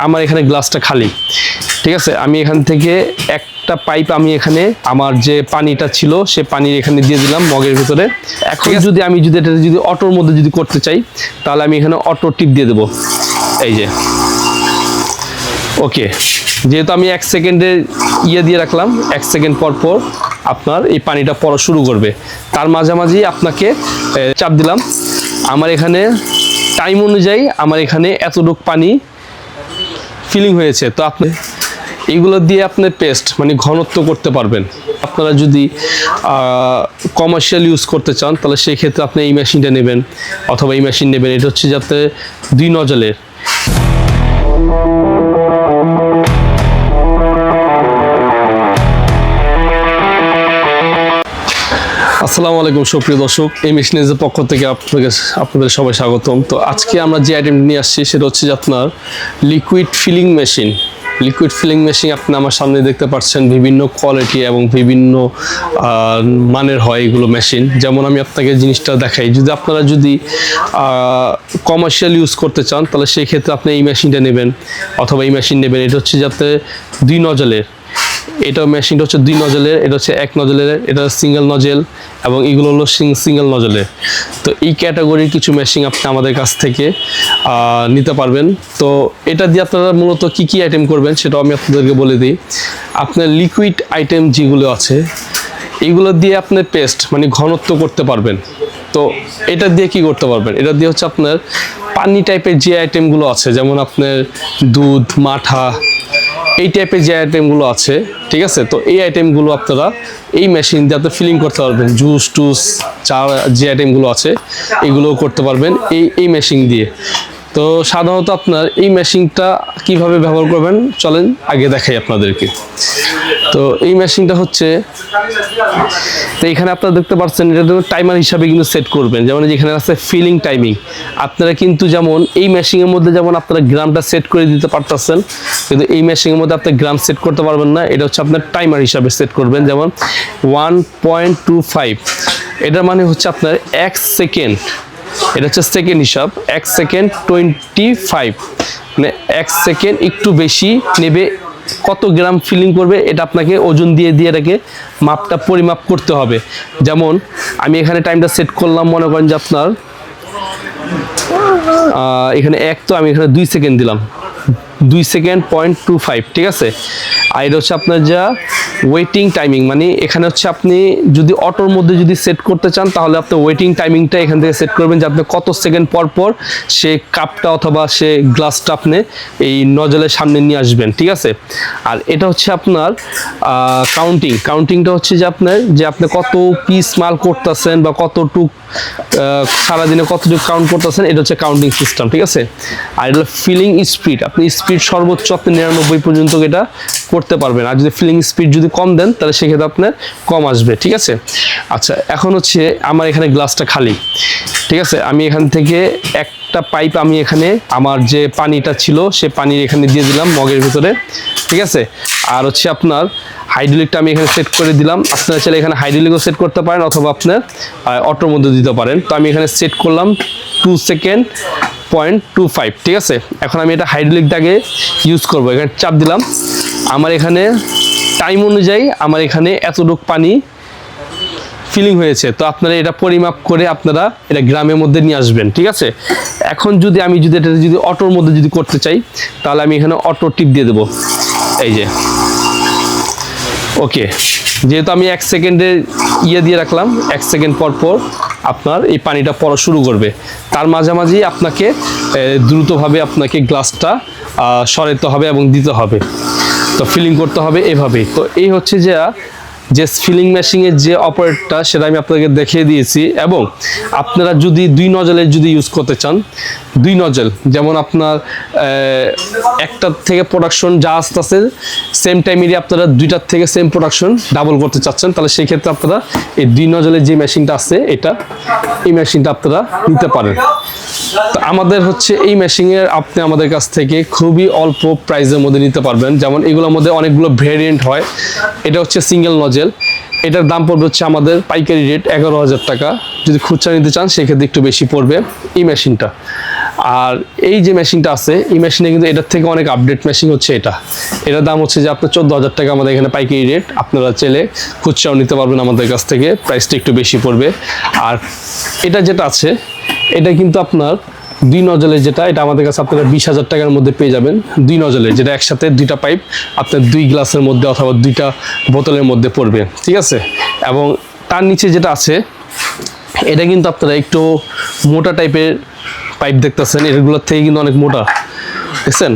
আমার এখানে গ্লাসটা খালি, ঠিক আছে। আমি এখান থেকে একটা পাইপ আমি এখানে আমার যে পানিটা ছিল সে পানির এখানে দিয়ে দিলাম মগের ভিতরে। এখন যদি আমি এটা যদি অটোর মধ্যে যদি করতে চাই তাহলে আমি এখানে অটো টিপ দিয়ে দেবো, এই যে ওকে। যেহেতু আমি 1 সেকেন্ডের দিয়ে রাখলাম, 1 সেকেন্ড পর পর আপনার এই পানিটা পড়া শুরু করবে। তার মাঝামাঝি আপনাকে চাপ দিলাম, আমার এখানে টাইম অনুযায়ী আমার এখানে এতটুকু পানি ফিলিং হয়েছে। তো আপনি এইগুলো দিয়ে আপনি পেস্ট মানে ঘনত্ব করতে পারবেন। আপনারা যদি কমার্শিয়াল ইউজ করতে চান তাহলে সেই ক্ষেত্রে আপনি এই মেশিনটা নেবেন অথবা এই মেশিন নেবেন। এটা হচ্ছে যাতে 2 নজলের। আসসালামু আলাইকুম সুপ্রিয় দর্শক, এই মেশিনের পক্ষ থেকে আপনাদের সবাই স্বাগতম। তো আজকে আমরা যে আইটেম নিয়ে আসছি সেটা হচ্ছে যে আপনার liquid feeling machine. Liquid feeling machine আপনি আমার সামনে দেখতে পাচ্ছেন, বিভিন্ন কোয়ালিটি এবং বিভিন্ন মানের হয় এগুলো মেশিন। যেমন আমি আপনাকে জিনিসটা দেখাই, আপনারা যদি কমার্শিয়াল ইউজ করতে চান তাহলে সেই ক্ষেত্রে আপনি এই মেশিনটা নেবেন অথবা এই মেশিন নেবেন। এটা হচ্ছে যাতে 2 নজলের। এটা মেশিনটা হচ্ছে 2 নজলের, এটা হচ্ছে 1 নজলের, এটা সিঙ্গেল নজেল এবং এগুলো হলো সিঙ্গেল নজলের। তো এই ক্যাটাগরির কিছু মেশিন আপনি আমাদের কাছ থেকে নিতে পারবেন। তো এটা দিয়ে আপনারা মূলত কি আইটেম করবেন সেটাও আমি আপনাদেরকে বলে দিই। আপনার লিকুইড আইটেম যেগুলো আছে এইগুলো দিয়ে আপনি পেস্ট মানে ঘনত্ব করতে পারবেন। তো এটা দিয়ে কি করতে পারবেন, এটা দিয়ে হচ্ছে আপনার পানি টাইপের যে আইটেমগুলো আছে, যেমন আপনার দুধ, মাঠা, এই টাইপের যে আইটেমগুলো আছে, ঠিক আছে। তো এই আইটেমগুলো আপনারা এই মেশিন দিয়ে আপনি ফিলিং করতে পারবেন। জুস টুস চা যে আইটেমগুলো আছে এগুলোও করতে পারবেন এই মেশিন দিয়ে। তো সাধারণত আপনার এই মেশিনটা কিভাবে ব্যবহার করবেন চলেন আগে দেখাই আপনাদেরকে। তো এই মেশিনটা হচ্ছে, তো এখানে আপনারা দেখতে পাচ্ছেন এটা টাইমার হিসাবে কিন্তু সেট করবেন। যেমন যেখানে আছে ফিলিং টাইমিং, আপনারা কিন্তু যেমন এই মেশিনের মধ্যে যেমন আপনারা গ্রামটা সেট করে দিতে পারতেছেন, কিন্তু এই মেশিনের মধ্যে আপনি গ্রাম সেট করতে পারবেন না। এটা হচ্ছে আপনার টাইমার হিসাবে সেট করবেন। যেমন 1.25, এটার মানে হচ্ছে আপনার 1 সেকেন্ড, এটা হচ্ছে সেকেন্ড হিসাব, 1 সেকেন্ড 25, মানে 1 সেকেন্ড একটু বেশি নেবে। কত গ্রাম ফিলিং করবে এটা আপনাকে ওজন দিয়ে এটাকে মাপটা পরিমাপ করতে হবে। যেমন আমি এখানে টাইমটা সেট করলাম, মনে করেন যে আপনার এখানে 1, তো আমি এখানে 2 সেকেন্ড দিলাম, 2 সেকেন্ড 0.25, ঠিক আছে। আর এটা হচ্ছে আপনার যা ওয়েটিং টাইমিং, মানে এখানে হচ্ছে আপনি যদি অটোর মধ্যে যদি সেট করতে চান তাহলে আপনি ওয়েটিং টাইমিংটা এখান থেকে সেট করবেন যে আপনি কত সেকেন্ড পর পর সে কাপটা অথবা সে গ্লাসটা আপনি এই নজলের সামনে নিয়ে আসবেন, ঠিক আছে। আর এটা হচ্ছে আপনার কাউন্টিংটা হচ্ছে যে আপনি কত পিস মাল করতেছেন বা কতটুক সারাদিনে কতটুকু কাউন্ট করতেছেন, এটা হচ্ছে কাউন্টিং সিস্টেম, ঠিক আছে। আর এটা ফিলিং স্পিড, আপনি স্পিড সর্বোচ্চ আপনি 99 পর্যন্ত এটা করতে পারবেন। আর যদি ফিলিং স্পিড যদি কম দেন তাহলে সেক্ষেত্রে আপনার কম আসবে, ঠিক আছে। আচ্ছা, এখন হচ্ছে আমার এখানে গ্লাসটা খালি, ঠিক আছে। আমি এখান থেকে একটা পাইপ আমি এখানে আমার যে পানিটা ছিল সে পানির এখানে দিয়ে দিলাম মগের ভিতরে, ঠিক আছে। আর হচ্ছে আপনার হাইড্রোলিকটা আমি এখানে সেট করে দিলাম। আপনারা চাইলে এখানে হাইড্রোলিকও সেট করতে পারেন অথবা আপনার অটোর মধ্যে দিতে পারেন। তো আমি এখানে সেট করলাম 2 সেকেন্ড 0.25, ঠিক আছে। এখন আমি এটা হাইড্রোলিকটাকে ইউজ করব, এখানে চাপ দিলাম, আমার এখানে টাইম অনুযায়ী আমার এখানে এতটুকু পানি ফিলিং হয়েছে। তো আপনারা এটা পরিমাপ করে আপনারা এটা গ্রামের মধ্যে নিয়ে আসবেন, ঠিক আছে। এখন যদি এটা যদি অটোর মধ্যে যদি করতে চাই তাহলে আমি এখানে অটো টিপ দিয়ে দেবো, এই যে ওকে। যেহেতু আমি 1 সেকেন্ডের দিয়ে রাখলাম, 1 সেকেন্ড পর পর আপনার এই পানিটা পড়া শুরু করবে। তার মাঝামাঝি আপনাকে দ্রুতভাবে আপনাকে গ্লাসটা সরাতে হবে এবং দিতে হবে। তো ফিলিং করতে হবে এভাবেই। তো এই হচ্ছে যে ফিলিং মেশিনের যে অপারেটরটা সেটা আমি আপনাদেরকে দেখিয়ে দিয়েছি। এবং আপনারা যদি 2 নজলের যদি ইউজ করতে চান, 2 নজল, যেমন আপনার একটার থেকে প্রোডাকশন যা আসতেছে সেম টাইমেরই আপনারা 2টার থেকে সেম প্রোডাকশন ডাবল করতে চাচ্ছেন, তাহলে সেই ক্ষেত্রে আপনারা এই 2 নজলের যে মেশিনটা আছে এই মেশিনটা আপনারা নিতে পারেন। তো আমাদের হচ্ছে এই মেশিনের আপনি আমাদের কাছ থেকে খুবই অল্প প্রাইসের মধ্যে নিতে পারবেন। যেমন এগুলোর মধ্যে অনেকগুলো ভেরিয়েন্ট হয়। এটা হচ্ছে সিঙ্গেল নজেল, এটার দাম পড়বে হচ্ছে আমাদের পাইকারি রেট 11,000 টাকা। যদি খুচরা নিতে চান সেক্ষেত্রে একটু বেশি পড়বে এই মেশিনটা। আর এই যে মেশিনটা আছে এই মেশিনে কিন্তু এটার থেকে অনেক আপডেট মেশিন হচ্ছে এটার দাম হচ্ছে যে আপনার 14,000 টাকা আমাদের এখানে পাইকারি রেট। আপনারা চাইলে খুচরাও নিতে পারবেন আমাদের কাছ থেকে, প্রাইসটা একটু বেশি পড়বে। আর এটা যেটা আছে এটা কিন্তু আপনার 2 নজলের, যেটা এটা আমাদের কাছে আপনারা 20,000 টাকার মধ্যে পেয়ে যাবেন। 2 নজলের, যেটা একসাথে 2টা পাইপ আপনার 2 গ্লাসের মধ্যে অথবা 2টা বোতলের মধ্যে পড়বে, ঠিক আছে। এবং তার নিচে যেটা আছে এটা কিন্তু আপনারা একটু মোটা টাইপের পাইপ দেখতেছেন, এগুলোর থেকে কিন্তু অনেক মোটা, দেখছেন।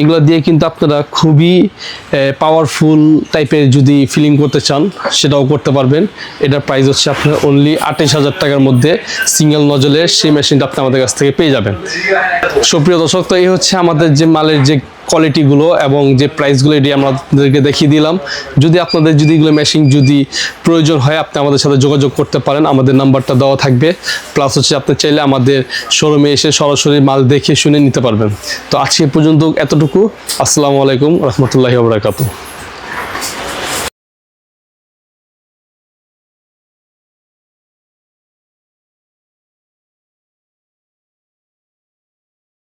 এগুলো দিয়ে কিন্তু আপনারা খুবই পাওয়ারফুল টাইপের যদি ফিলিং করতে চান সেটাও করতে পারবেন। এটার প্রাইস হচ্ছে আপনার অনলি 28,000 টাকার মধ্যে সিঙ্গেল নজলের সেই মেশিনটা আপনি আমাদের কাছ থেকে পেয়ে যাবেন। সুপ্রিয় দর্শক, তো এই হচ্ছে আমাদের যে মালের যে কোয়ালিটিগুলো এবং যে প্রাইসগুলো এটি আমাদেরকে দেখিয়ে দিলাম। যদি আপনাদের যদি এগুলো মেশিন যদি প্রয়োজন হয় আপনি আমাদের সাথে যোগাযোগ করতে পারেন, আমাদের নাম্বারটা দেওয়া থাকবে। প্লাস হচ্ছে আপনি চাইলে আমাদের শোরুমে এসে সরাসরি মাল দেখে শুনে নিতে পারবেন। তো আজকে পর্যন্ত এতটুকু। আসসালামু আলাইকুম রহমতুল্লাহি ওয়া বারাকাতুহু।